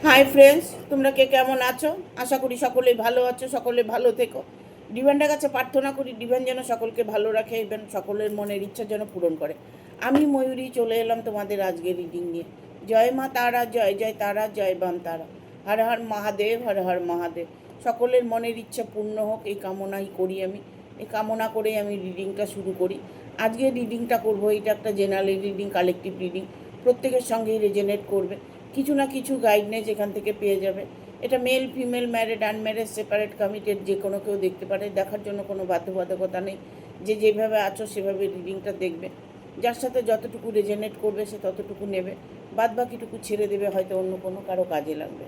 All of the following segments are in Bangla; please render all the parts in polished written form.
হাই ফ্রেন্ডস, তোমরা কে কেমন আছো? আশা করি সকলেই ভালো আছো, সকলে ভালো থেকো। ডিভাইনের কাছে প্রার্থনা করি ডিভাইন যেন সকলকে ভালো রাখে এবং সকলের মনের ইচ্ছা যেন পূরণ করে। আমি ময়ূরী চলে এলাম তোমাদের আজকে রিডিং নিয়ে। জয় মা তারা, জয় জয় তারা, জয় বাম তারা। হর হর মহাদেব, হর হর মহাদেব। সকলের মনের ইচ্ছা পূর্ণ হোক এই কামনাই করি আমি। এই কামনা করেই আমি রিডিংটা শুরু করি। আজকে রিডিংটা করবো, এটা একটা জেনারেল রিডিং, কালেকটিভ রিডিং। প্রত্যেকের সঙ্গেই রেজেনেট করবে, কিছু না কিছু গাইডনেস এখান থেকে পেয়ে যাবে। এটা male female, married unmarried, separate committed, যে কোনো কেউ দেখতে পারে। দেখার জন্য কোনো বাধ্যবাধকতা নেই। যে যেভাবে আছো সেভাবে রিডিংটা দেখবে। যার সাথে যতটুকু রেজেনেট করবে সে ততটুকু নেবে, বাদ বাকিটুকু ছেড়ে দেবে, হয়তো অন্য কোনো কারো কাজে লাগবে।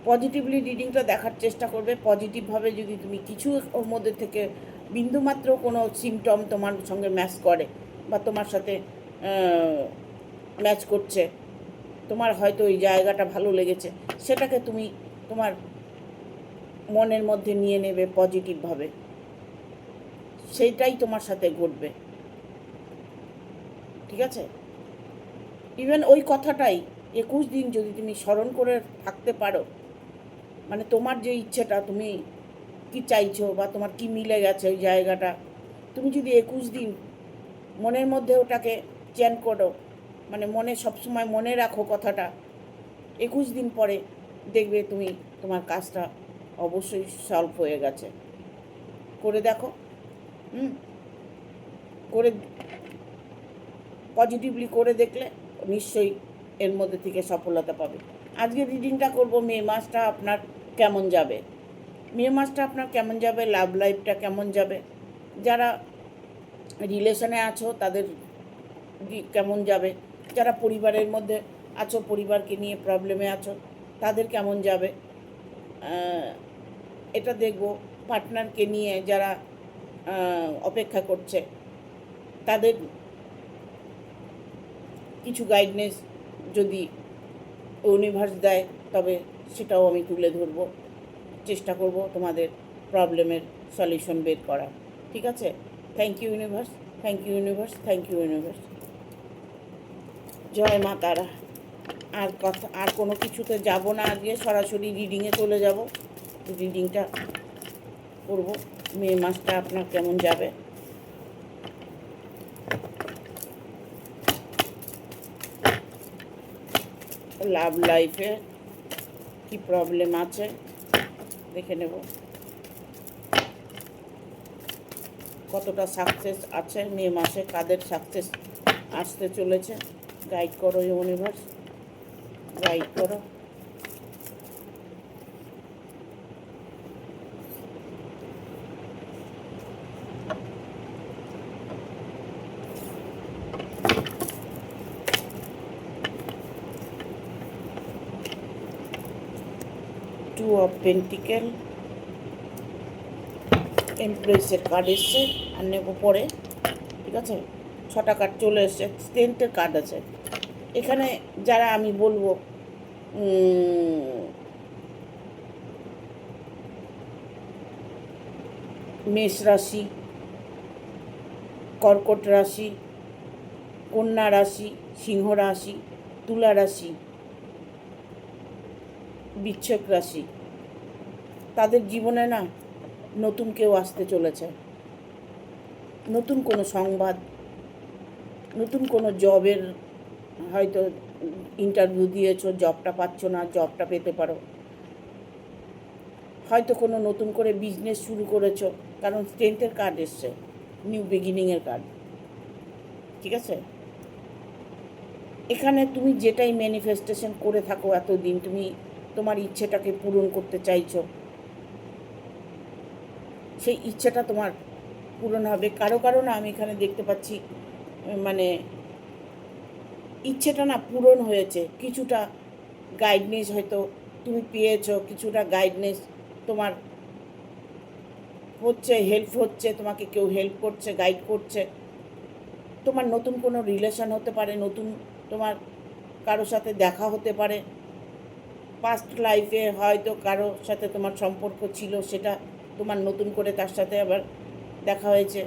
পজিটিভলি রিডিংটা দেখার চেষ্টা করবে। পজিটিভভাবে যদি তুমি কিছু ওর মধ্যে থেকে বিন্দুমাত্র কোনো সিমটম তোমার সঙ্গে ম্যাচ করে বা তোমার সাথে ম্যাচ করছে, তোমার হয়তো ওই জায়গাটা ভালো লেগেছে, সেটাকে তুমি তোমার মনের মধ্যে নিয়ে নেবে পজিটিভভাবে, সেইটাই তোমার সাথে ঘটবে। ঠিক আছে? ইভেন ওই কথাটাই 21 দিন যদি তুমি স্মরণ করে থাকতে পারো, মানে তোমার যে ইচ্ছেটা, তুমি কি চাইছো বা তোমার কি মিলে গেছে ওই জায়গাটা, তুমি যদি 21 দিন মনের মধ্যে ওটাকে চ্যান করো, মানে মনে সবসময় মনে রাখো কথাটা, 21 দিন পরে দেখবে তুমি তোমার কাজটা অবশ্যই সলভ হয়ে গেছে। করে দেখো। করে পজিটিভলি করে দেখলে নিশ্চয়ই এর মধ্যে থেকে সফলতা পাবে। আজকে রিডিংটা করব, মে মাসটা আপনার কেমন যাবে। মে মাসটা আপনার কেমন যাবে, লাভ লাইফটা কেমন যাবে, যারা রিলেশনে আছো তাদের কেমন যাবে, যারা পরিবারের মধ্যে আছো, পরিবারকে নিয়ে প্রবলেমে আছো, তাদের কেমন যাবে এটা দেখব। পার্টনারকে নিয়ে যারা অপেক্ষা করছে তাদের কিছু গাইডনেস যদি ইউনিভার্স দেয় তবে সেটাও আমি তুলে ধরবো, চেষ্টা করব তোমাদের প্রবলেমের সলিউশন বের করার। ঠিক আছে? Thank you universe, thank you universe, thank you universe. জয় মা তারা। আর কোনো কিছুতে যাব না, আজকে সরাসরি রিডিংয়ে চলে যাব। রিডিংটা করব, মে মাসটা আপনার কেমন যাবে। লাভ লাইফে কি প্রবলেম আছে দেখে নেব, কতটা সাকসেস আছে মে মাসে, কাদের সাকসেস আসতে চলেছে। গাইড করো ইউনিভার্স, গাইড করো। টু অফ পেন্টিকেল, এমপ্রেসের কার্ড এসছে, আর নেব পরে। ঠিক আছে? 6টা কার্ড চলে এসছে, স্ট্রেন্থের কার্ড আছে এখানে। যারা আমি বলবো মেষ রাশি, কর্কট রাশি, কন্যা রাশি, সিংহ রাশি, তুলা রাশি, বৃশ্চিক রাশি, তাদের জীবনে না নতুন কেউ আসতে চলেছে। নতুন কোনো সংবাদ, নতুন কোনো জবের, হয়তো ইন্টারভিউ দিয়েছো, জবটা পাচ্ছ না, জবটা পেতে পারো। হয়তো কোনো নতুন করে বিজনেস শুরু করেছো, কারণ স্ট্রেংথের কার্ড এসছে, নিউ বিগিনিংয়ের কার্ড। ঠিক আছে? এখানে তুমি যেটাই ম্যানিফেস্টেশন করে থাকো এতদিন, তুমি তোমার ইচ্ছেটাকে পূরণ করতে চাইছো, সেই ইচ্ছেটা তোমার পূরণ হবে। কারো কারো না আমি এখানে দেখতে পাচ্ছি, মানে ইচ্ছেটা না পূরণ হয়েছে, কিছুটা গাইডনেস হয়তো তুমি পেয়েছো, কিছুটা গাইডনেস তোমার হচ্ছে, হেল্প হচ্ছে, তোমাকে কেউ হেল্প করছে, গাইড করছে। তোমার নতুন কোনো রিলেশন হতে পারে, নতুন তোমার কারো সাথে দেখা হতে পারে। পাস্ট লাইফে হয়তো কারো সাথে তোমার সম্পর্ক ছিল, সেটা তোমার নতুন করে তার সাথে আবার দেখা হয়েছে।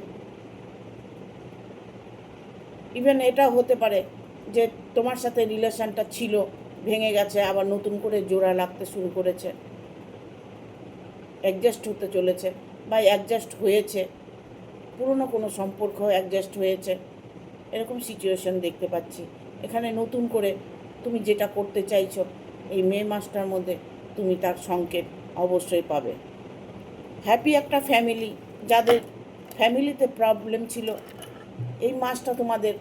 ইভেন এটাও হতে পারে যে তোমার সাথে রিলেশনটা ছিল, ভেঙে গেছে, আবার নতুন করে জোড়া লাগতে শুরু করেছে, অ্যাডজাস্ট হতে চলেছে বা অ্যাডজাস্ট হয়েছে, পুরনো কোনো সম্পর্ক অ্যাডজাস্ট হয়েছে, এরকম সিচুয়েশন দেখতে পাচ্ছি। এখানে নতুন করে তুমি যেটা করতে চাইছো এই মে মাসটার মধ্যে তুমি তার সংকেত অবশ্যই পাবে। হ্যাপি একটা ফ্যামিলি, যাদের ফ্যামিলিতে প্রবলেম ছিল, এই মাসটা তোমাদের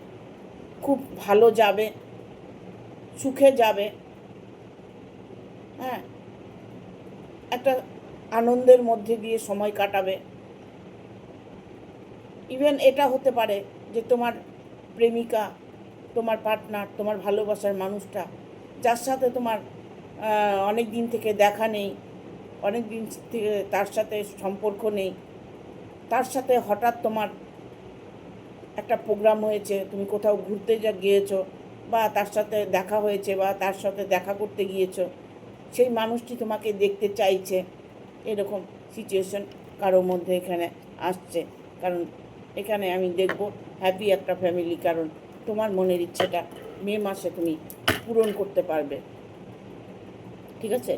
খুব ভালো যাবে, সুখে যাবে। হ্যাঁ, একটা আনন্দের মধ্যে দিয়ে সময় কাটাবে। ইভেন এটা হতে পারে যে তোমার প্রেমিকা, তোমার পার্টনার, তোমার ভালোবাসার মানুষটা, যার সাথে তোমার অনেক দিন থেকে দেখা নেই, অনেক দিন থেকে তার সাথে সম্পর্ক নেই, তার সাথে হঠাৎ তোমার একটা প্রোগ্রাম হয়েছে, তুমি কোথাও ঘুরতে গিয়েছো বা তার সাথে দেখা হয়েছে বা তার সাথে দেখা করতে গিয়েছো, সেই মানুষটি তোমাকে দেখতে চাইছে, এরকম সিচুয়েশন কারোর মধ্যে এখানে আসছে। কারণ এখানে আমি দেখব হ্যাপি একটা ফ্যামিলি, কারণ তোমার মনের ইচ্ছেটা মে মাসে তুমি পূরণ করতে পারবে। ঠিক আছে,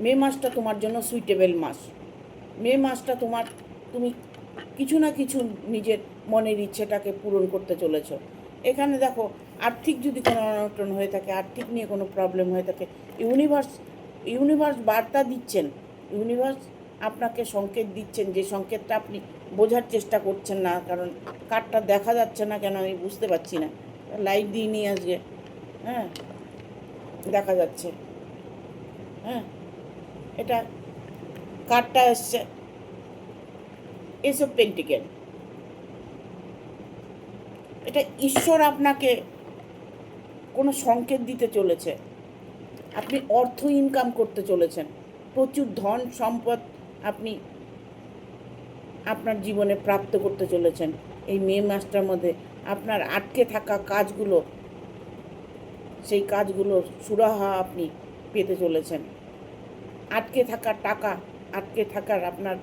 মে মাসটা তোমার জন্য সুইটেবল মাস। মে মাসটা তুমি কিছু না কিছু নিজের মনের ইচ্ছেটাকে পূরণ করতে চলেছ। এখানে দেখো, আর্থিক যদি কোনো অনটন হয়ে থাকে, আর্থিক নিয়ে কোনো প্রবলেম হয়ে থাকে, ইউনিভার্স বার্তা দিচ্ছেন, ইউনিভার্স আপনাকে সংকেত দিচ্ছেন, যে সংকেতটা আপনি বোঝার চেষ্টা করছেন না, কারণ কার্ডটা দেখা যাচ্ছে না কেন আমি বুঝতে পারছি না, লাইট দিয়ে নিয়ে আজকে। হ্যাঁ, দেখা যাচ্ছে। হ্যাঁ, এটা কার্ডটা এসছে এসব পেন্টিকেল। এটা ঈশ্বর আপনাকে কোনো সংকেত দিতে চলেছে, আপনি অর্থ ইনকাম করতে চলেছেন, প্রচুর ধন সম্পদ আপনি আপনার জীবনে প্রাপ্ত করতে চলেছেন। এই মে মাসটার মধ্যে আপনার আটকে থাকা কাজগুলো, সেই কাজগুলো সুরাহা আপনি পেতে চলেছেন। আটকে থাকা টাকা, আটকে থাকার আপনার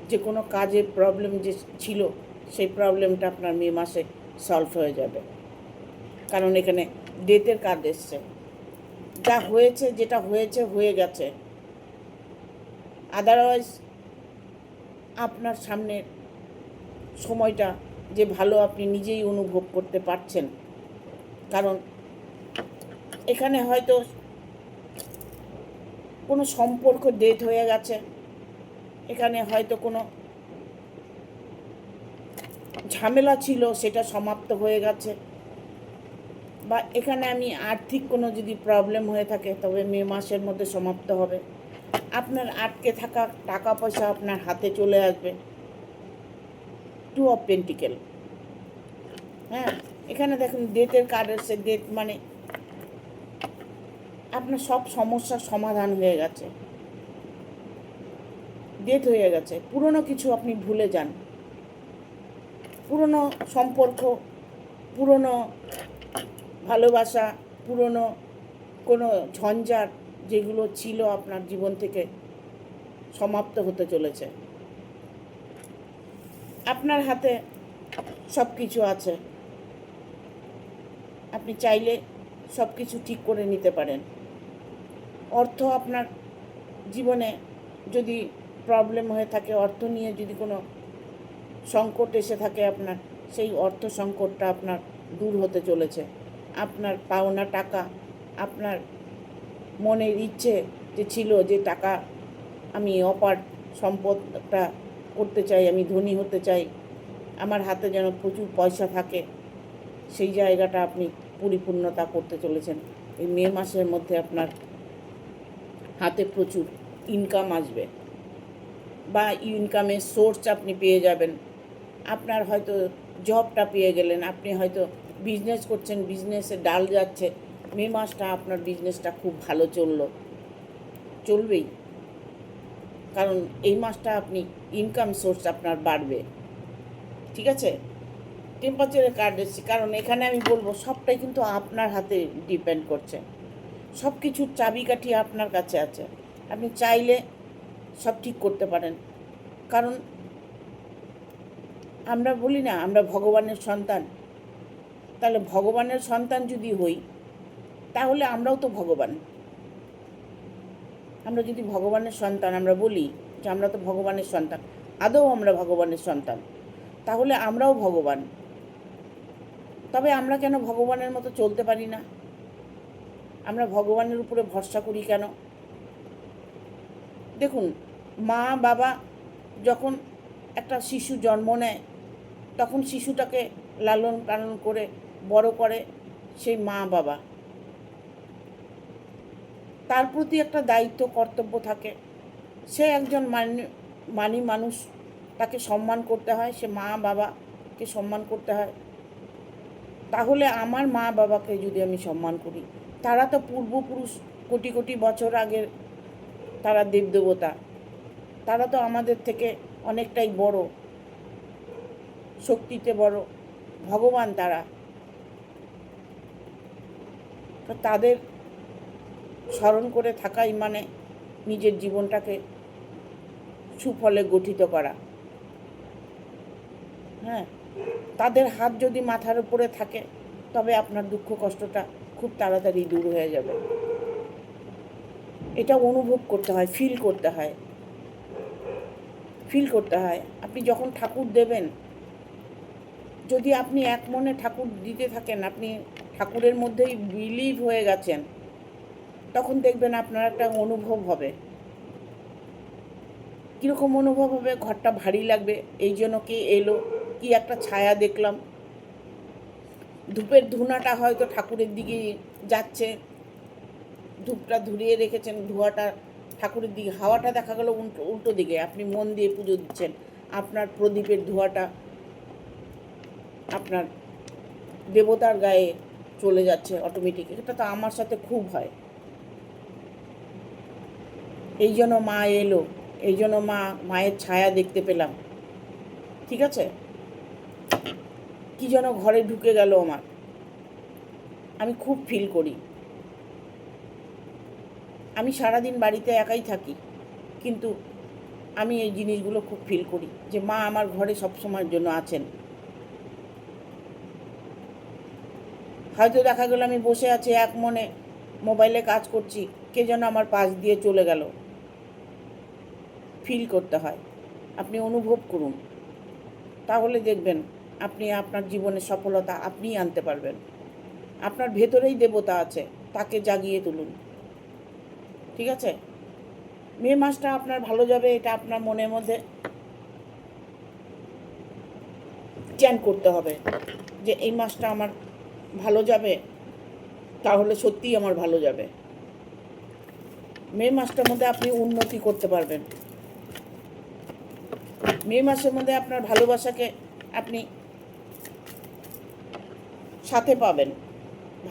যে কোনো কাজের প্রবলেম যে ছিল, সেই প্রবলেমটা আপনার মে মাসে সলভ হয়ে যাবে। কারণ এখানে ডেথের কার্ড এসছে। যা হয়েছে, যেটা হয়েছে হয়ে গেছে। আদারওয়াইজ আপনার সামনের সময়টা যে ভালো আপনি নিজেই অনুভব করতে পারছেন। কারণ এখানে হয়তো কোনো সম্পর্ক ডেথ হয়ে গেছে, এখানে হয়তো কোনো ঝামেলা ছিল সেটা সমাপ্ত হয়ে গেছে, বা এখানে আমি আর্থিক কোনো যদি প্রবলেম হয়ে থাকে তবে মে মাসের মধ্যে সমাপ্ত হবে। আপনার আটকে থাকা টাকা পয়সা আপনার হাতে চলে আসবে। 2 অফ পেন্টিকেল। হ্যাঁ, এখানে দেখুন ডেথের কার্ড এসছে। ডেথ মানে আপনার সব সমস্যার সমাধান হয়ে গেছে, ডেথ হয়ে গেছে। পুরনো কিছু আপনি ভুলে যান, পুরনো সম্পর্ক, পুরনো ভালোবাসা, পুরনো কোনো ঝঞ্ঝাট যেগুলো ছিল আপনার জীবন থেকে সমাপ্ত হতে চলেছে। আপনার হাতে সব কিছু আছে, আপনি চাইলে সব কিছু ঠিক করে নিতে পারেন। অর্থ আপনার জীবনে যদি প্রবলেম হয়ে থাকে, অর্থ নিয়ে যদি কোনো সংকট এসে থাকে আপনার, সেই অর্থ সংকটটা আপনার দূর হতে চলেছে। আপনার পাওনা টাকা, আপনার মনের ইচ্ছে যে ছিল যে টাকা আমি অপার সম্পদটা করতে চাই, আমি ধনী হতে চাই, আমার হাতে যেন প্রচুর পয়সা থাকে, সেই জায়গাটা আপনি পরিপূর্ণতা করতে চলেছেন। এই মে মাসের মধ্যে আপনার হাতে প্রচুর ইনকাম আসবে, বা ইনকামের সোর্স আপনি পেয়ে যাবেন। আপনার হয়তো জবটা পেয়ে গেলেন, আপনি হয়তো বিজনেস করছেন, বিজনেসে ডাল যাচ্ছে, মে মাসটা আপনার বিজনেসটা খুব ভালো চলবেই। কারণ এই মাসটা আপনি ইনকাম সোর্স আপনার বাড়বে। ঠিক আছে, টেম্পারেচারের কার্ড এসেছে। কারণ এখানে আমি বলবো সবটাই কিন্তু আপনার হাতে ডিপেন্ড করছে, সব কিছুর চাবিকাঠি আপনার কাছে আছে, আপনি চাইলে সব ঠিক করতে পারেন। কারণ আমরা বলি না আমরা ভগবানের সন্তান, তাহলে ভগবানের সন্তান যদি হই, তাহলে আমরাও তো ভগবান। আমরা যদি ভগবানের সন্তান, আমরা বলি যে আমরা তো ভগবানের সন্তান, আদৌ আমরা ভগবানের সন্তান, তাহলে আমরাও ভগবান। তবে আমরা কেন ভগবানের মতো চলতে পারি না? আমরা ভগবানের উপরে ভরসা করি কেন? দেখুন, মা বাবা যখন একটা শিশু জন্ম নেয়, তখন শিশুটাকে লালন পালন করে বড় করে সেই মা বাবা। তার প্রতি একটা দায়িত্ব কর্তব্য থাকে। সে একজন মানি মানুষ, তাকে সম্মান করতে হয়, সে মা বাবাকে সম্মান করতে হয়। তাহলে আমার মা বাবাকে যদি আমি সম্মান করি, তারা তো পূর্বপুরুষ, কোটি কোটি বছর আগের তারা দেবদেবতা, তারা তো আমাদের থেকে অনেকটাই বড়, শক্তিতে বড়, ভগবান তারা। তো তাদের স্মরণ করে থাকাই মানে নিজের জীবনটাকে সুফলে গঠিত করা। হ্যাঁ, তাদের হাত যদি মাথার উপরে থাকে, তবে আপনার দুঃখ কষ্টটা খুব তাড়াতাড়ি দূর হয়ে যাবে। এটা অনুভব করতে হয়, ফিল করতে হয়। আপনি যখন ঠাকুর দেবেন, যদি আপনি এক মনে ঠাকুর দিতে থাকেন, আপনি ঠাকুরের মধ্যেই বিলিভ হয়ে গেছেন, তখন দেখবেন আপনার একটা অনুভব হবে। কীরকম অনুভব হবে? ঘরটা ভারী লাগবে, এই জন্য কে এলো, কি একটা ছায়া দেখলাম। ধূপের ধুনাটা হয়তো ঠাকুরের দিকে যাচ্ছে, ধূপটা ধরিয়ে রেখেছেন, ধোঁয়াটা ঠাকুরের দিকে, হাওয়াটা দেখা গেল উল্টো দিকে। আপনি মন দিয়ে পুজো দিচ্ছেন, আপনার প্রদীপের ধোঁয়াটা আপনার দেবতার গায়ে চলে যাচ্ছে অটোমেটিক। এটা তো আমার সাথে খুব হয়। এই জন্য মা এলো, এই জন্য মায়ের ছায়া দেখতে পেলাম। ঠিক আছে, কি যেন ঘরে ঢুকে গেল আমার, আমি খুব ফিল করি। আমি সারাদিন বাড়িতে একাই থাকি, কিন্তু আমি এই জিনিসগুলো খুব ফিল করি যে মা আমার ঘরে সবসময়ের জন্য আছেন। হয়তো দেখা গেল আমি বসে আছি এক মনে মোবাইলে কাজ করছি, কে যেন আমার পাশ দিয়ে চলে গেল। ফিল করতে হয়, আপনি অনুভব করুন, তাহলে দেখবেন আপনি আপনার জীবনের সফলতা আপনিই আনতে পারবেন। আপনার ভেতরেই দেবতা আছে, তাকে জাগিয়ে তুলুন। ঠিক আছে, মে মাসটা আপনার ভালো যাবে, এটা আপনার মনের মধ্যে চ্যান করতে হবে যে এই মাসটা আমার ভালো যাবে, তাহলে সত্যিই আমার ভালো যাবে। মে মাসটার মধ্যে আপনি উন্নতি করতে পারবেন। মে মাসের মধ্যে আপনার ভালোবাসাকে আপনি সাথে পাবেন।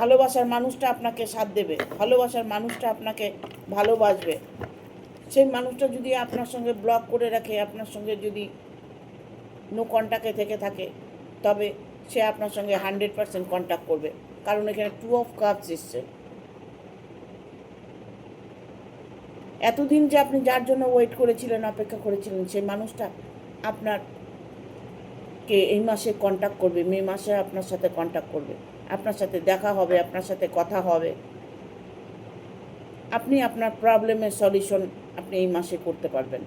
ভালোবাসার মানুষটা আপনাকে সাথ দেবে, ভালোবাসার মানুষটা আপনাকে ভালোবাসবে। সেই মানুষটা যদি আপনার সঙ্গে ব্লক করে রাখে, আপনার সঙ্গে যদি নো কন্ট্যাক্টে থেকে থাকে, তবে সে আপনার সঙ্গে 100% কন্ট্যাক্ট করবে, কারণ এখানে 2 অফ কাপস এসছে। এতদিন যে আপনি যার জন্য ওয়েট করেছিলেন, অপেক্ষা করেছিলেন, সেই মানুষটা আপনারকে এই মাসে কন্ট্যাক্ট করবে, মে মাসে আপনার সাথে কন্ট্যাক্ট করবে, আপনার সাথে দেখা হবে, আপনার সাথে কথা হবে। আপনি আপনার প্রবলেমের সলিউশন আপনি এই মাসে করতে পারবেন।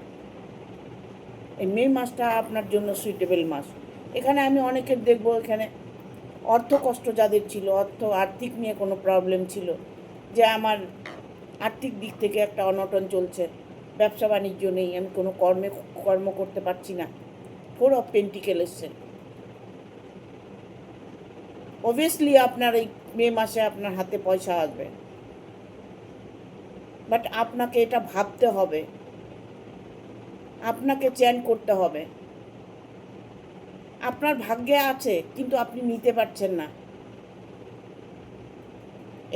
এই মে মাসটা আপনার জন্য সুইটেবল মাস। এখানে আমি অনেকের দেখব, এখানে অর্থ কষ্ট যাদের ছিল, আর্থিক নিয়ে কোনো প্রবলেম ছিল, যে আমার আর্থিক দিক থেকে একটা অনটন চলছে, ব্যবসা বাণিজ্য নেই, আমি কোনো কর্ম করতে পারছি না। 4 অফ পেন্টিকেল এসছে। অবভিয়াসলি আপনার এই মে মাসে আপনার হাতে পয়সা আসবে, বাট আপনাকে এটা ভাবতে হবে, আপনাকে চ্যান করতে হবে। আপনার ভাগ্যে আছে, কিন্তু আপনি নিতে পারছেন না।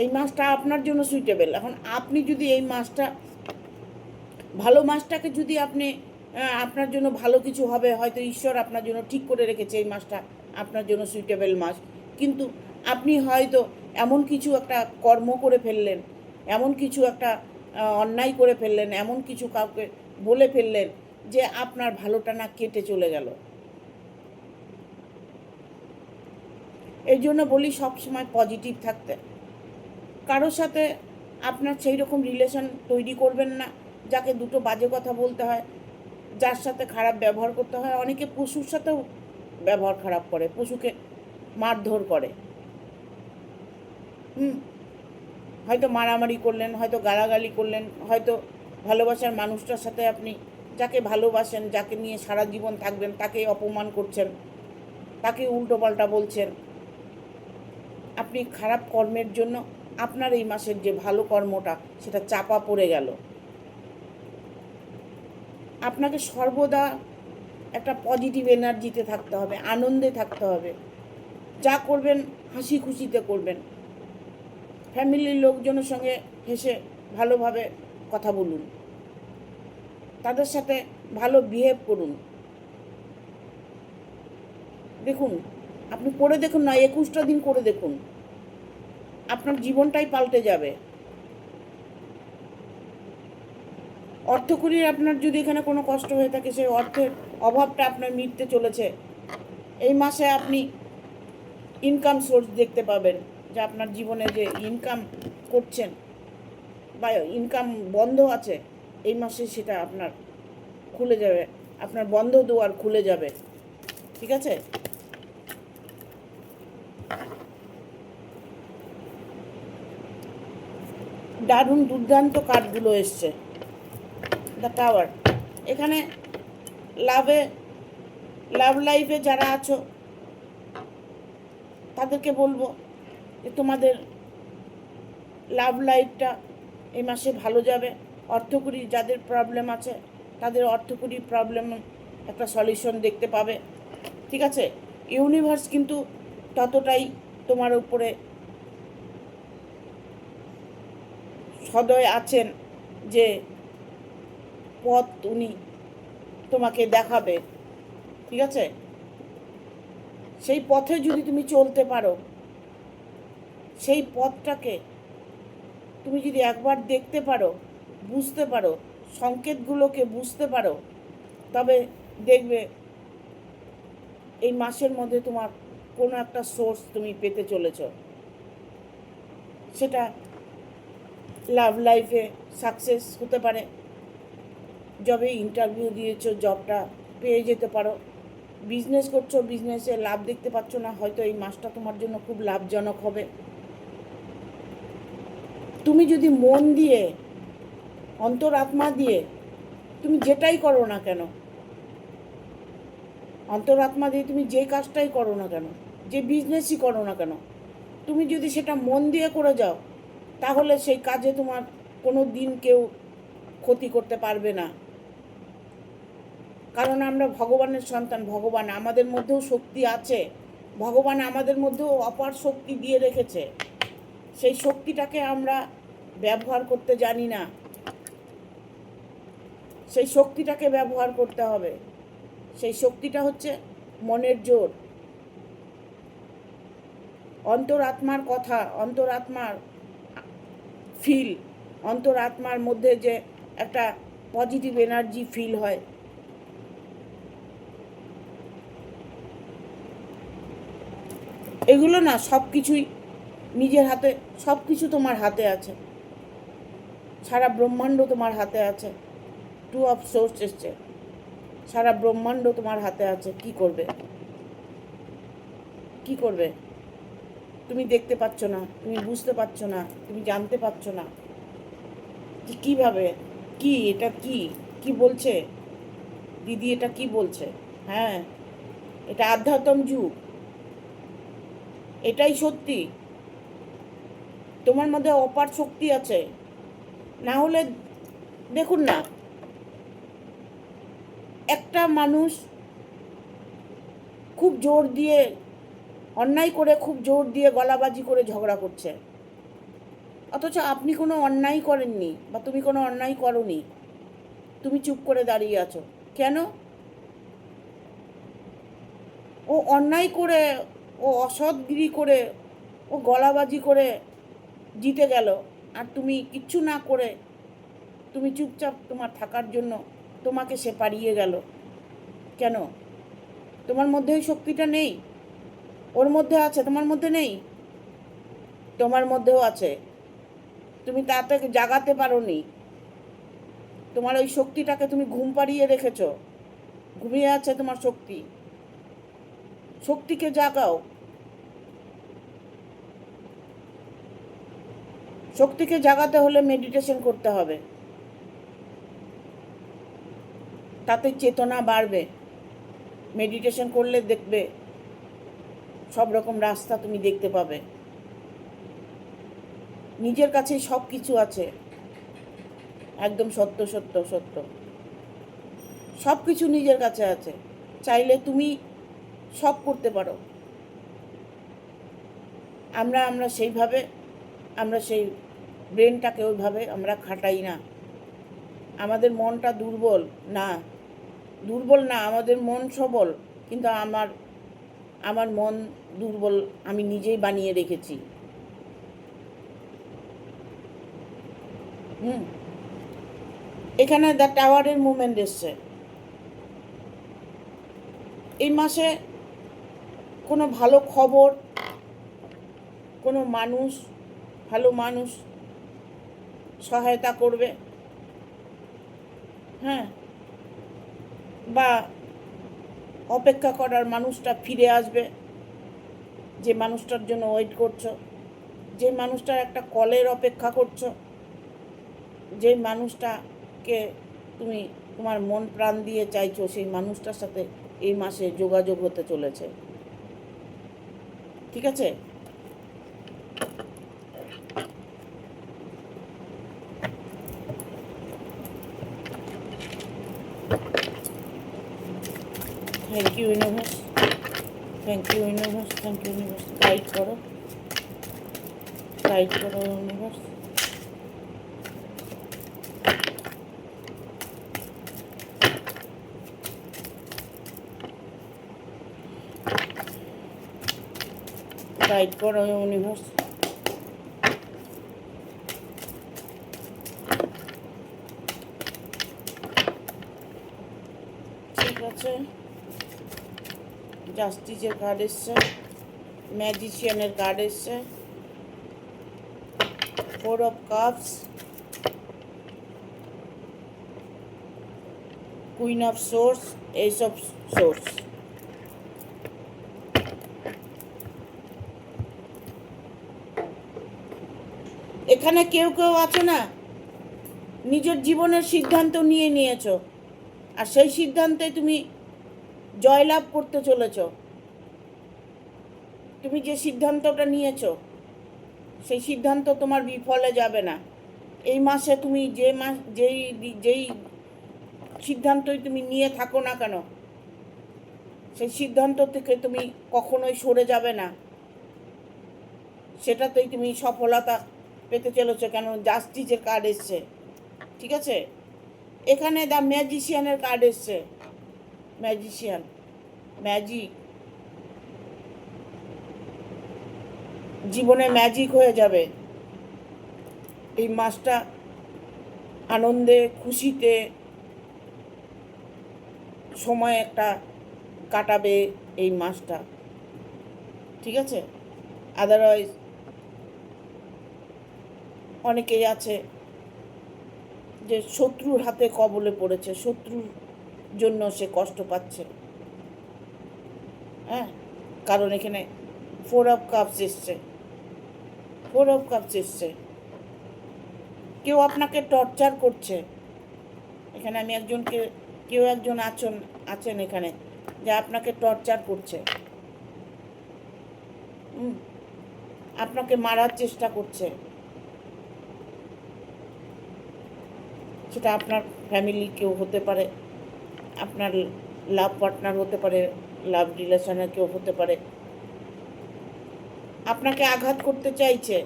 এই মাসটা আপনার জন্য সুইটেবল। এখন আপনি যদি এই মাসটা, ভালো মাসটাকে যদি আপনি আপনার জন্য ভালো কিছু হবে, হয়তো ঈশ্বর আপনার জন্য ঠিক করে রেখেছে এই মাসটা আপনার জন্য সুইটেবল মাস, কিন্তু আপনি হয়তো এমন কিছু একটা কর্ম করে ফেললেন, এমন কিছু একটা অন্যায় করে ফেললেন, এমন কিছু কাউকে বলে ফেললেন যে আপনার ভালোটা না কেটে চলে গেল। এই জন্য বলি সব সময় পজিটিভ থাকতে, কারোর সাথে আপনার সেই রকম রিলেশন তৈরি করবেন না যাকে দুটো বাজে কথা বলতে হয়, যার সাথে খারাপ ব্যবহার করতে হয়। অনেকে পশুর সাথেও ব্যবহার খারাপ করে, পশুকে মারধর করে। হয়তো মারামারি করলেন, হয়তো গালাগালি করলেন, হয়তো ভালোবাসার মানুষটার সাথে আপনি যাকে ভালোবাসেন, যাকে নিয়ে সারা জীবন থাকবেন, তাকে অপমান করছেন, তাকে উল্টোপাল্টা বলছেন। আপনি খারাপ কর্মের জন্য আপনার এই মাসের যে ভালো কর্মটা সেটা চাপা পড়ে গেল। আপনাকে সর্বদা একটা পজিটিভ এনার্জিতে থাকতে হবে, আনন্দে থাকতে হবে। যা করবেন হাসি খুশিতে করবেন। ফ্যামিলির লোকজনের সঙ্গে হেসে ভালোভাবে কথা বলুন, তাদের সাথে ভালো বিহেভ করুন। দেখুন, আপনি করে দেখুন না, 21টা দিন করে দেখুন, আপনার জীবনটাই পাল্টে যাবে। অর্থকরীর আপনার যদি এখানে কোনো কষ্ট হয়ে থাকে, সেই অর্থের অভাবটা আপনার মিটতে চলেছে। এই মাসে আপনি ইনকাম সোর্স দেখতে পাবেন, যে আপনার জীবনে যে ইনকাম করছেন বা ইনকাম বন্ধ আছে, এই মাসে সেটা আপনার খুলে যাবে, আপনার বন্ধ দুয়ার খুলে যাবে। ঠিক আছে? দারুণ দুর্দান্ত কার্ডগুলো এসছে। The tower. এখানে লাভ লাইফে যারা আছো তাদেরকে বলবো যে তোমাদের লাভ লাইফটা এই মাসে ভালো যাবে। অর্থকরী যাদের প্রবলেম আছে তাদের অর্থকরী প্রবলেম একটা সলিউশন দেখতে পাবে। ঠিক আছে? ইউনিভার্স কিন্তু ততটাই তোমার উপরে সদয় আছেন যে পথ উনি তোমাকে দেখাবে। ঠিক আছে? সেই পথে যদি তুমি চলতে পারো, সেই পথটাকে তুমি যদি একবার দেখতে পারো, বুঝতে পারো, সংকেতগুলোকে বুঝতে পারো, তবে দেখবে এই মাসের মধ্যে তোমার কোনো একটা সোর্স তুমি পেতে চলেছ। সেটা লাভ লাইফে সাকসেস হতে পারে, জবে ইন্টারভিউ দিয়েছো জবটা পেয়ে যেতে পারো, বিজনেস করছো বিজনেসে লাভ দেখতে পাচ্ছ না, হয়তো এই মাসটা তোমার জন্য খুব লাভজনক হবে। তুমি যদি মন দিয়ে, অন্তরাত্মা দিয়ে তুমি যেটাই করো না কেন, অন্তরাত্মা দিয়ে তুমি যে কাজটাই করো না কেন, যে বিজনেসই করো না কেন, তুমি যদি সেটা মন দিয়ে করে যাও, তাহলে সেই কাজে তোমার কোনো দিন কেউ ক্ষতি করতে পারবে না। কারণ আমরা ভগবানের সন্তান, ভগবান আমাদের মধ্যেও শক্তি আছে, ভগবান আমাদের মধ্যেও অপার শক্তি দিয়ে রেখেছে। সেই শক্তিটাকে আমরা ব্যবহার করতে জানি না, সেই শক্তিটাকে ব্যবহার করতে হবে। সেই শক্তিটা হচ্ছে মনের জোর, অন্তরাত্মার কথা, অন্তরাত্মার ফিল, অন্তরাত্মার মধ্যে যে একটা পজিটিভ এনার্জি ফিল হয়। এগুলো না সব কিছুই নিজের হাতে, সব কিছু তোমার হাতে আছে, সারা ব্রহ্মাণ্ড তোমার হাতে আছে। 2 অফ সোর্স এসছে, সারা ব্রহ্মাণ্ড তোমার হাতে আছে। কি করবে? কি করবে? তুমি দেখতে পাচ্ছ না, তুমি বুঝতে পারছো না, তুমি জানতে পারছো না যে কীভাবে, কি এটা, কি কি বলছে দিদি, এটা কি বলছে? হ্যাঁ, এটা আধ্যাত্ম যুগ, এটাই সত্যি। তোমার মধ্যে অপার শক্তি আছে। না হলে দেখুন না, একটা মানুষ খুব জোর দিয়ে অন্যায় করে, খুব জোর দিয়ে গলাবাজি করে ঝগড়া করছে, অথচ আপনি কোনো অন্যায় করেননি বা তুমি কোনো অন্যায় করোনি, তুমি চুপ করে দাঁড়িয়ে আছো কেন? ও অন্যায় করে, ও অসৎগিরি করে, ও গলাবাজি করে জিতে গেল, আর তুমি কিচ্ছু না করে তুমি চুপচাপ তোমার থাকার জন্য তোমাকে সে পারিয়ে গেল কেন? তোমার মধ্যে ওই শক্তিটা নেই? ওর মধ্যে আছে, তোমার মধ্যে নেই? তোমার মধ্যেও আছে। তুমি তাকে জাগাতে পারোনি। তোমার ওই শক্তিটাকে তুমি ঘুম পাড়িয়ে রেখেছো, ঘুমিয়ে আছে তোমার শক্তি। শক্তিকে জাগাও। শক্তিকে জাগাতে হলে মেডিটেশন করতে হবে, তাতে চেতনা বাড়বে। মেডিটেশন করলে দেখবে সব রকম রাস্তা তুমি দেখতে পাবে। নিজের কাছে সব কিছু আছে, একদম সত্য সত্য সত্য, সব কিছু নিজের কাছে আছে। চাইলে তুমি সব করতে পারো। আমরা সেইভাবে, আমরা সেই ব্রেনটাকে ওইভাবে আমরা খাটাই না। আমাদের মনটা দুর্বল না, দুর্বল না, আমাদের মন সবল। কিন্তু আমার মন দুর্বল আমি নিজেই বানিয়ে রেখেছি। এখানে দ্য টাওয়ারের মুভমেন্ট এসছে। এই মাসে কোনো ভালো খবর, কোনো মানুষ, ভালো মানুষ সহায়তা করবে, হ্যাঁ, বা অপেক্ষা করার মানুষটা ফিরে আসবে। যে মানুষটার জন্য ওয়েট করছো, যে মানুষটার একটা কলের অপেক্ষা করছো, যে মানুষটাকে তুমি তোমার মন প্রাণ দিয়ে চাইছো, সেই মানুষটার সাথে এই মাসে যোগাযোগ হতে চলেছে। ঠিক আছে? Thank you universe, thank you universe, thank you universe. Guide করো, গাইড করো ইউনিভার্স। গাইড করো ইউনিভার্স। ঠিক আছে, জাস্টিসের কার্ড এসছে, ম্যাজিশিয়ানের কার্ড এসছে, 4 of Cups, Queen of Swords, Ace of Swords। এখানে কেউ কেউ আছে না, নিজের জীবনের সিদ্ধান্ত নিয়েছো, আর সেই সিদ্ধান্তে তুমি জয়লাভ করতে চলেছ। তুমি যে সিদ্ধান্তটা নিয়েছো, সেই সিদ্ধান্ত তোমার বিফলে যাবে না। এই মাসে তুমি যেই সিদ্ধান্তই তুমি নিয়ে থাকো না কেন, সেই সিদ্ধান্ত থেকে তুমি কখনোই সরে যাবে না, সেটাতেই তুমি সফলতা পেতে চলেছো। কেন জাস্টিসের কার্ড এসছে। ঠিক আছে, এখানে দ্য ম্যাজিশিয়ানের কার্ড এসছে। ম্যাজিশিয়ান, ম্যাজিক, জীবনে ম্যাজিক হয়ে যাবে। এই মাসটা আনন্দে খুশিতে সময় একটা কাটাবে এই মাসটা। ঠিক আছে, আদারওয়াইজ অনেকেই আছে যে শত্রুর হাতে কবলে পড়েছে, শত্রুর জন্য সে কষ্ট পাচ্ছে। হ্যাঁ, কারণ এখানে 4 of Cups এসছে, 4 of Cups এসছে। কেউ আপনাকে টর্চার করছে। এখানে আমি কেউ একজন আছেন এখানে যে আপনাকে টর্চার করছে, আপনাকে মারার চেষ্টা করছে। সেটা আপনার ফ্যামিলি কেউ হতে পারে, আপনার লাভ পার্টনার হতে পারে, লাভ রিলেশনের কেউ হতে পারে। আপনাকে আঘাত করতে চাইছে,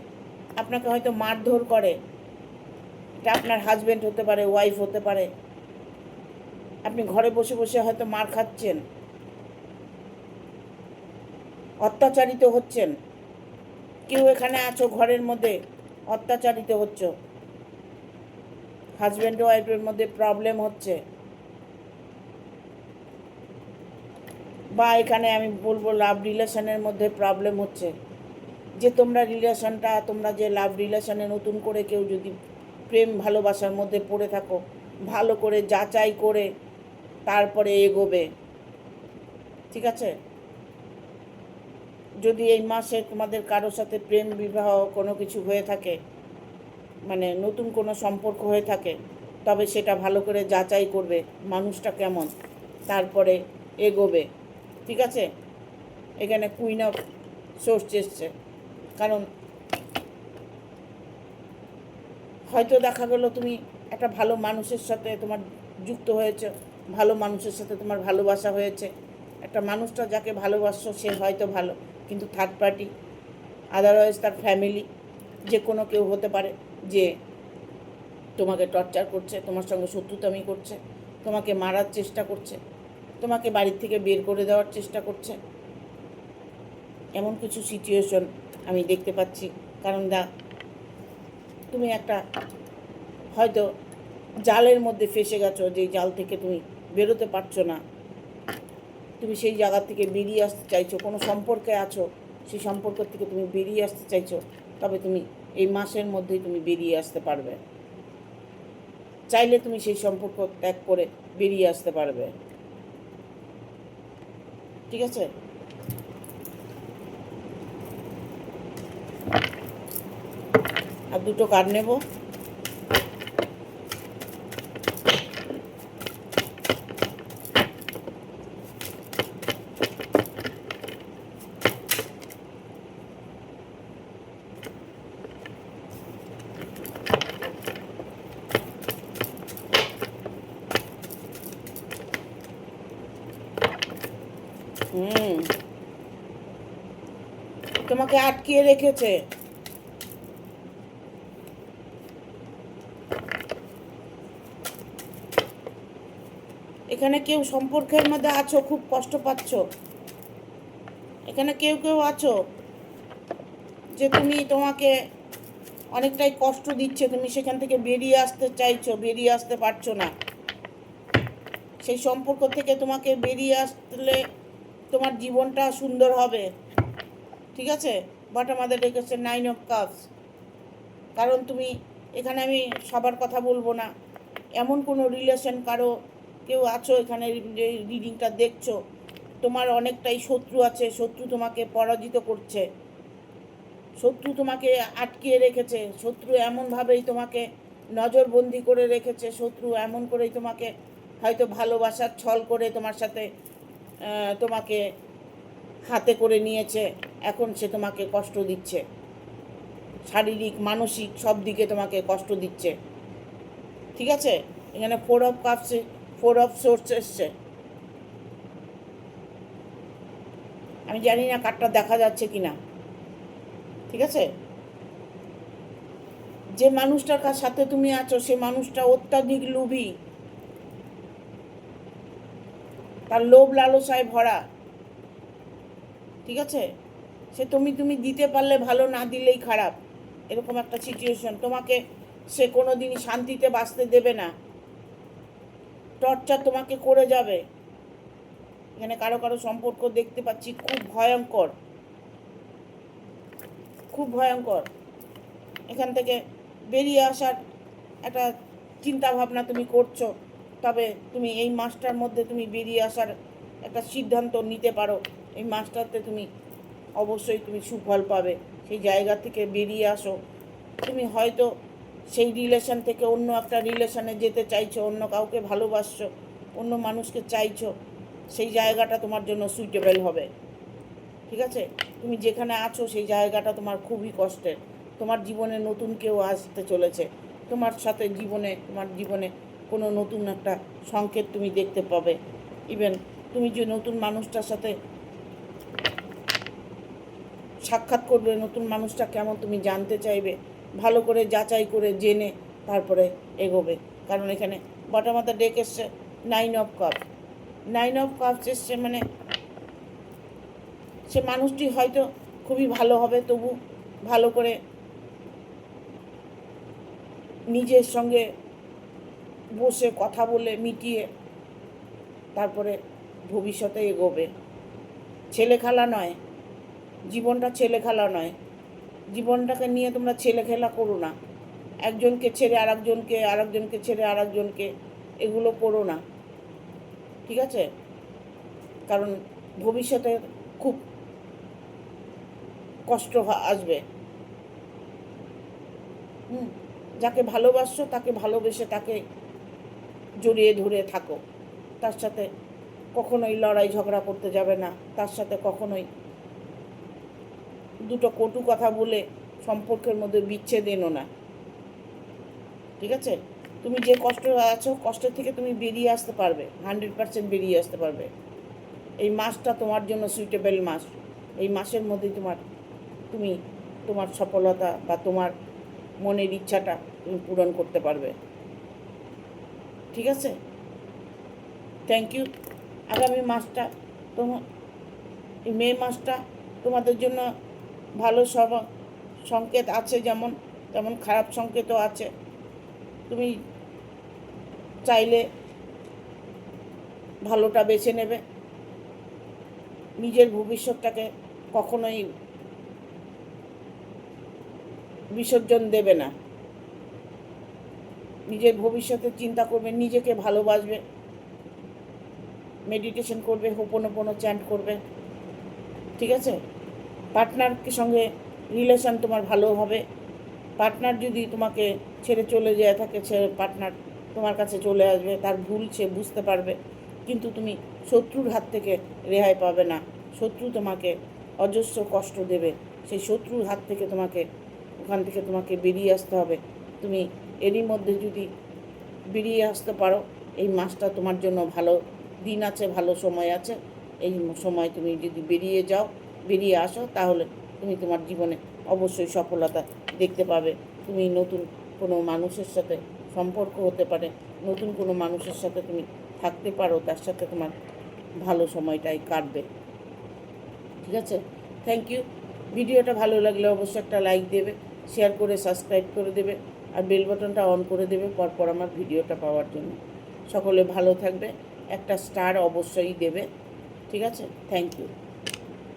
আপনাকে হয়তো মারধর করে। এটা আপনার হাজব্যান্ড হতে পারে, ওয়াইফ হতে পারে। আপনি ঘরে বসে বসে হয়তো মার খাচ্ছেন, অত্যাচারিত হচ্ছেন। কেউ এখানে আছো ঘরের মধ্যে অত্যাচারিত হচ্ছ, হাজব্যান্ড ওয়াইফের মধ্যে প্রবলেম হচ্ছে, বা এখানে আমি বলবো লাভ রিলেশনের মধ্যে প্রবলেম হচ্ছে। যে তোমরা রিলেশনটা, তোমরা যে লাভ রিলেশনে নতুন করে কেউ যদি প্রেম ভালোবাসার মধ্যে পড়ে থাকো, ভালো করে যাচাই করে তারপরে এগোবে, ঠিক আছে? যদি এই মাসে তোমাদের কারোর সাথে প্রেম বিবাহ কোনো কিছু হয়ে থাকে, মানে নতুন কোনো সম্পর্ক হয়ে থাকে, তবে সেটা ভালো করে যাচাই করবে মানুষটা কেমন, তারপরে এগোবে, ঠিক আছে? এখানে কুইন অফ সোর্স এসছে, কারণ হয়তো দেখা গেল তুমি একটা ভালো মানুষের সাথে তোমার যুক্ত হয়েছে, ভালো মানুষের সাথে তোমার ভালোবাসা হয়েছে, একটা মানুষটা যাকে ভালোবাসছো সে হয়তো ভালো, কিন্তু থার্ড পার্টি, আদারওয়াইজ তার ফ্যামিলি, যে কোনো কেউ হতে পারে যে তোমাকে টর্চার করছে, তোমার সঙ্গে শত্রুতামি করছে, তোমাকে মারার চেষ্টা করছে, তোমাকে বাড়ির থেকে বের করে দেওয়ার চেষ্টা করছে, এমন কিছু সিচুয়েশন আমি দেখতে পাচ্ছি। কারণ তুমি একটা হয়তো জালের মধ্যে ফেসে গেছো, যেই জাল থেকে তুমি বেরোতে পারছো না, তুমি সেই জায়গা থেকে বেরিয়ে আসতে চাইছো, কোনো সম্পর্কে আছো, সেই সম্পর্ক থেকে তুমি বেরিয়ে আসতে চাইছো, তবে তুমি এই মাসের মধ্যেই তুমি বেরিয়ে আসতে পারবে, চাইলে তুমি সেই সম্পর্ক ত্যাগ করে বেরিয়ে আসতে পারবে, ঠিক আছে? আর দুটো কার্ড নেব। তোমাকে আটকিয়ে রেখেছে, এখানে কেউ সম্পর্কের মধ্যে আছো, খুব কষ্ট পাচ্ছ, এখানে কেউ কেউ আছো যে তোমাকে অনেকটাই কষ্ট দিচ্ছে, তুমি সেখান থেকে বেরিয়ে আসতে চাইছো, বেরিয়ে আসতে পারছো না, সেই সম্পর্ক থেকে তোমাকে বেরিয়ে আসলে তোমার জীবনটা সুন্দর হবে, ঠিক আছে? বাট আমাদের ডেকেছে 9 অফ কাপস, কারণ তুমি এখানে, আমি সবার কথা বলবো না, এমন কোনো রিলেশন কারো কেউ আছো এখানে যে রিডিংটা দেখছো, তোমার অনেকটাই শত্রু আছে, শত্রু তোমাকে পরাজিত করছে, শত্রু তোমাকে আটকিয়ে রেখেছে, শত্রু এমনভাবেই তোমাকে নজরবন্দি করে রেখেছে, শত্রু এমন করেই তোমাকে হয়তো ভালোবাসার ছল করে তোমার সাথে তোমাকে হাতে করে নিয়েছে, এখন সে তোমাকে কষ্ট দিচ্ছে, শারীরিক মানসিক সব দিকে তোমাকে কষ্ট দিচ্ছে, ঠিক আছে? এখানে 4 অফ কাপসে 4 অফ সোর্স এসছে, আমি জানি না কার্ডটা দেখা যাচ্ছে কি না, ঠিক আছে? যে মানুষটার সাথে তুমি আছো সে মানুষটা অত্যাধিক লোভী, তার লোভ লালসায় ভরা, ঠিক আছে? সে তুমি দিতে পারলে ভালো, না দিলেই খারাপ, এরকম একটা সিচুয়েশন, তোমাকে সে কোনো দিনই শান্তিতে বাঁচতে দেবে না, টর্চার তোমাকে করে যাবে। এখানে কারো কারো সম্পর্ক দেখতে পাচ্ছি খুব ভয়ঙ্কর, খুব ভয়ঙ্কর, এখান থেকে বেরিয়ে আসার একটা চিন্তা ভাবনা তুমি করছো, তবে তুমি এই মাসটার মধ্যে তুমি বেরিয়ে আসার একটা সিদ্ধান্ত নিতে পারো, এই মাসটাতে তুমি অবশ্যই তুমি সুফল পাবে, সেই জায়গা থেকে বেরিয়ে আসো, তুমি হয়তো সেই রিলেশন থেকে অন্য একটা রিলেশনে যেতে চাইছো, অন্য কাউকে ভালোবাসছো, অন্য মানুষকে চাইছো, সেই জায়গাটা তোমার জন্য সুইটেবল হবে, ঠিক আছে? তুমি যেখানে আছো সেই জায়গাটা তোমার খুবই কষ্টের, তোমার জীবনে নতুন কেউ আসতে চলেছে, তোমার সাথে তোমার জীবনে কোনো নতুন একটা সংকেত তুমি দেখতে পাবে, ইভেন তুমি যে নতুন মানুষটার সাথে সাক্ষাৎ করবে, নতুন মানুষটা কেমন তুমি জানতে চাইবে, ভালো করে যাচাই করে জেনে তারপরে এগোবে, কারণ এখানে বটম অফ দ্য ডেক এসছে 9 অফ কাপস, 9 অফ কাপস এসছে, মানে সে মানুষটি হয়তো খুবই ভালো হবে, তবু ভালো করে নিজের সঙ্গে বসে কথা বলে মিটিয়ে তারপরে ভবিষ্যতে এগোবে, ছেলে খেলা নয়, জীবনটা ছেলে খেলা নয়, জীবনটাকে নিয়ে তোমরা ছেলে খেলা করো না। একজনকে ছেড়ে আরেকজনকে, আরেকজনকে ছেড়ে আরেকজনকে, এগুলো করো না, ঠিক আছে? কারণ ভবিষ্যতে খুব কষ্ট আসবে। যাকে ভালোবাসছো তাকে ভালোবেসে তাকে জড়িয়ে ধরে থাকো। তার সাথে কখনোই লড়াই ঝগড়া করতে যাবে না। তার সাথে কখনোই দুটো কটু কথা বলে সম্পর্কের মধ্যে বিচ্ছেদ এনো না, ঠিক আছে? তুমি যে কষ্ট আছো, কষ্টের থেকে তুমি বেরিয়ে আসতে পারবে, 100% বেরিয়ে আসতে পারবে। এই মাসটা তোমার জন্য সুইটেবল মাস। এই মাসের মধ্যে তুমি তোমার সফলতা বা তোমার মনের ইচ্ছাটা তুমি পূরণ করতে পারবে, ঠিক আছে? Thank you. আগামী মাসটা তোমার, এই মে মাসটা তোমাদের জন্য ভালো সব সংকেত আছে, যেমন তেমন খারাপ সংকেতও আছে। তুমি চাইলে ভালোটা বেছে নেবে। নিজের ভবিষ্যৎটাকে কখনোই বিসর্জন দেবে না। নিজের ভবিষ্যতের চিন্তা করবে, নিজেকে ভালোবাসবে, মেডিটেশন করবে, হোপোনোপোনো চ্যান্ট করবে, ঠিক আছে? পার্টনারকে সঙ্গে রিলেশন তোমার ভালো হবে। পার্টনার যদি তোমাকে ছেড়ে চলে যায় থাকে, পার্টনার তোমার কাছে চলে আসবে, তার ভুল সে বুঝতে পারবে, কিন্তু তুমি শত্রুর হাত থেকে রেহাই পাবে না। শত্রু তোমাকে অজস্র কষ্ট দেবে, সেই শত্রুর হাত থেকে ওখান থেকে তোমাকে বেরিয়ে আসতে হবে। তুমি এরই মধ্যে যদি বেরিয়ে আসতে পারো, এই মাসটা তোমার জন্য ভালো দিন আছে, ভালো সময় আছে। এই সময় তুমি যদি বেরিয়ে আসো, তাহলে তুমি তোমার জীবনে অবশ্যই সফলতা দেখতে পাবে। তুমি নতুন কোনো মানুষের সাথে সম্পর্ক হতে পারে, নতুন কোনো মানুষের সাথে তুমি থাকতে পারো, তার সাথে তোমার ভালো সময়টাই কাটবে, ঠিক আছে? Thank you. ভিডিওটা ভালো লাগলে অবশ্যই একটা লাইক দেবে, শেয়ার করে সাবস্ক্রাইব করে দেবে, আর বেল বাটনটা অন করে দেবে পরপর আমার ভিডিওটা পাওয়ার জন্য। সকলে ভালো থাকবে, একটা স্টার অবশ্যই দেবে, ঠিক আছে? Thank you.